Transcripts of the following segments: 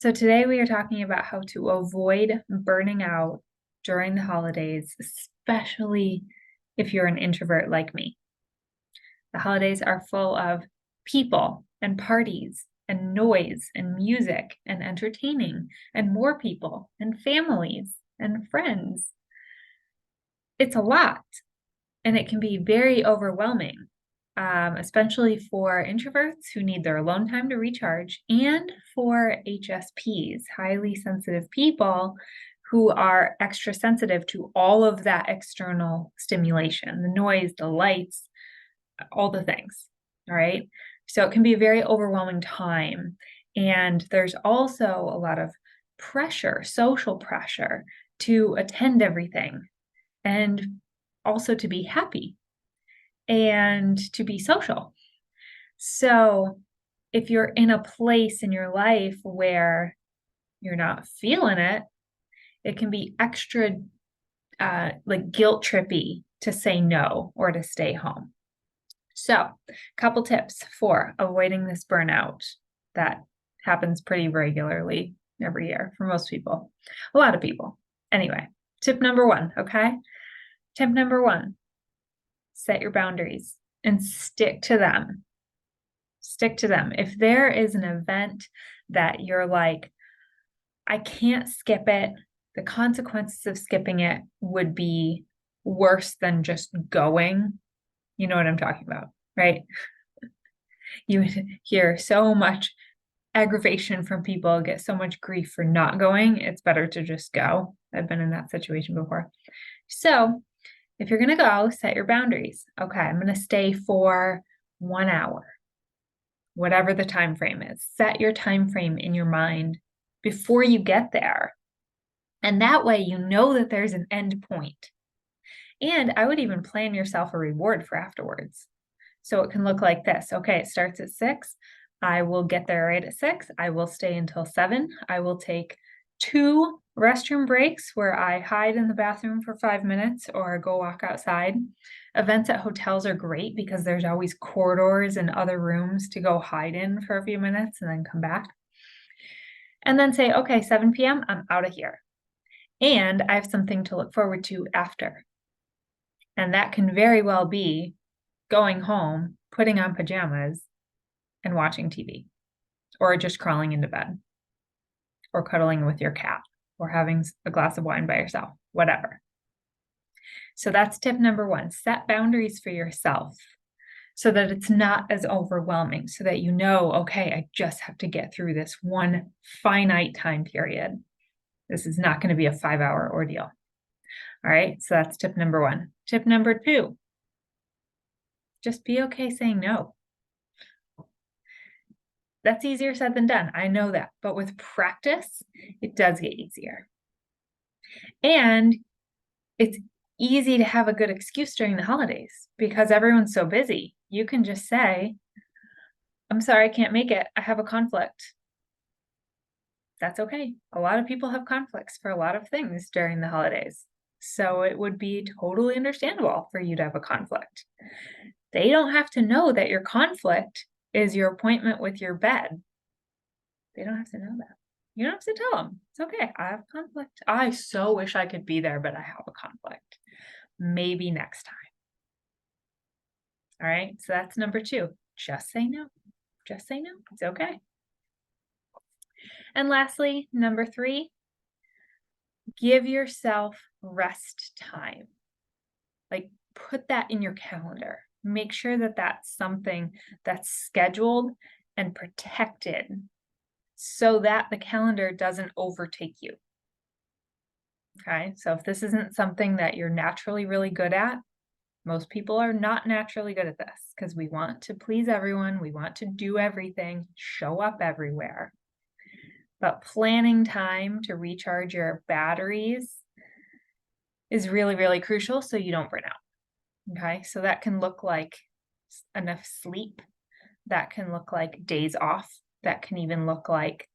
So today we are talking about how to avoid burning out during the holidays, especially if you're an introvert like me. The holidays are full of people and parties and noise and music and entertaining and more people and families and friends. It's a lot and it can be very overwhelming, especially for introverts who need their alone time to recharge, and for HSPs, highly sensitive people who are extra sensitive to all of that external stimulation, the noise, the lights, all the things. All right. So it can be a very overwhelming time. And there's also a lot of pressure, social pressure to attend everything and also to be happy and to be social. So if you're in a place in your life where you're not feeling it, it can be extra like guilt trippy to say no or to stay home. So, a couple tips for avoiding this burnout that happens pretty regularly every year for most people, a lot of people. Anyway, tip number one, okay? Tip number one, set your boundaries and stick to them. Stick to them. If there is an event that you're like, I can't skip it, the consequences of skipping it would be worse than just going. You know what I'm talking about, right? You would hear so much aggravation from people, get so much grief for not going. It's better to just go. I've been in that situation before. So if you're going to go, set your boundaries. Okay, I'm going to stay for 1 hour, whatever the time frame is. Set your time frame in your mind before you get there. And that way you know that there's an end point. And I would even plan yourself a reward for afterwards. So it can look like this. Okay, it starts at 6. I will get there right at 6. I will stay until 7. I will take 2 restroom breaks where I hide in the bathroom for 5 minutes or go walk outside. Events at hotels are great because there's always corridors and other rooms to go hide in for a few minutes and then come back. And then say, okay, 7 p.m., I'm out of here. And I have something to look forward to after. And that can very well be going home, putting on pajamas, and watching TV, or just crawling into bed, or cuddling with your cat, or having a glass of wine by yourself, whatever. So that's tip number one. Set boundaries for yourself so that it's not as overwhelming, so that you know, okay, I just have to get through this one finite time period. This is not going to be a 5-hour ordeal. All right, so that's tip number one. Tip number two, just be okay saying no. That's easier said than done. I know that. But with practice, it does get easier. And it's easy to have a good excuse during the holidays because everyone's so busy. You can just say, I'm sorry, I can't make it. I have a conflict. That's okay. A lot of people have conflicts for a lot of things during the holidays. So it would be totally understandable for you to have a conflict. They don't have to know that your conflict is your appointment with your bed. They don't have to know that. You don't have to tell them. It's okay. I have conflict. I so wish I could be there, but I have a conflict. Maybe next time. All right. So that's number two. Just say no. Just say no. It's okay. And lastly, number three, give yourself rest time. Like put that in your calendar. Make sure that that's something that's scheduled and protected so that the calendar doesn't overtake you. Okay, so if this isn't something that you're naturally really good at, most people are not naturally good at this because we want to please everyone, we want to do everything, show up everywhere. But planning time to recharge your batteries is really, really crucial so you don't burn out. Okay, so that can look like enough sleep, that can look like days off, that can even look like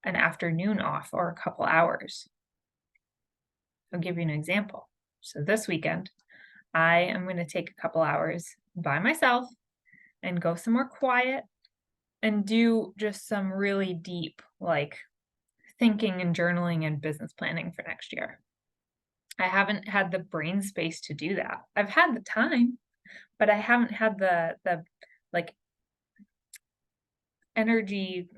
an afternoon off or a couple hours. I'll give you an example. So this weekend, I am going to take a couple hours by myself and go somewhere quiet and do just some really deep, like thinking and journaling and business planning for next year. I haven't had the brain space to do that. I've had the time, but I haven't had the like energy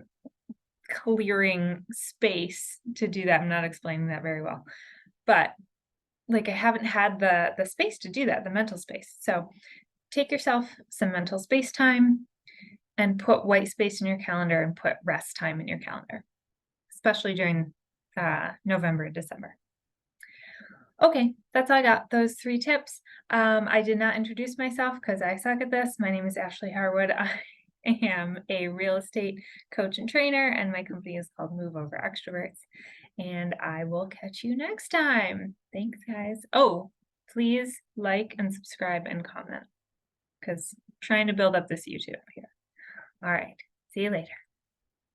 clearing space to do that. I'm not explaining that very well. But like I haven't had the space to do that, the mental space. So take yourself some mental space time and put white space in your calendar and put rest time in your calendar, especially during November and December. Okay, that's all I got. Those 3 tips. I did not introduce myself because I suck at this. My name is Ashley Harwood. I am a real estate coach and trainer, and my company is called Move Over Extroverts. And I will catch you next time. Thanks, guys. Oh, please like and subscribe and comment because I'm trying to build up this YouTube here. All right. See you later.